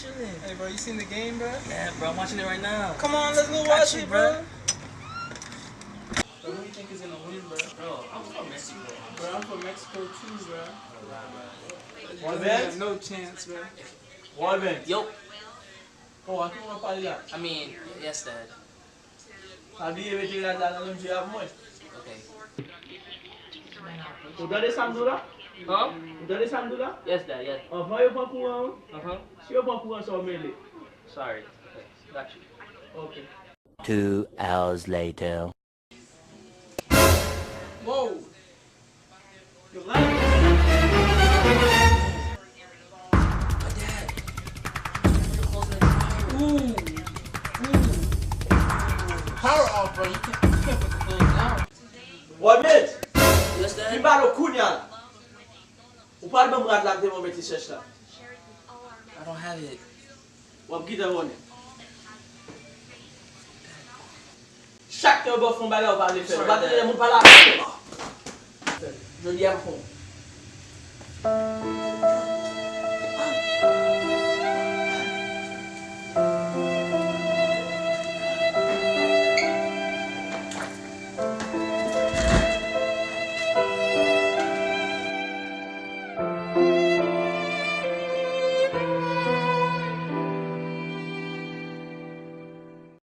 chilling. Hey, bro, you seen the game, bro? Yeah, bro, I'm watching it right now. Come on, let's go Got watch you, it, bro. Bro, who do you think is gonna win, bro? Bro, I'm from Mexico. Bro, I'm from Mexico too, bro. Walbert? No chance, bro. Walbert? Yo, Oh, a ki mwen pali la? I mean, yes, Dad. Sabi rete la dan nan mje av mwen? Okay. Ou dade samdou la? Huh? Ou dade samdou la? Yes, Dad, yes. Anvan yo pan kouran ou? Uh-huh. Si yo pan kouran sa ou mele? Sorry. Okay, got you. Ok. 2 hours later. Whoa. Yo lan? Ooh. Power off, bro. You can't put the clothes down. Walbert? Yes, Ki Dad? balo kounya la? Ou pal mwen brad la mte mwen meti sesh la? I don't have it. Wap gita wone? Chak te ou bo fon bagay ou pa le fe. Ou pa te moun pala. Jodi am fon.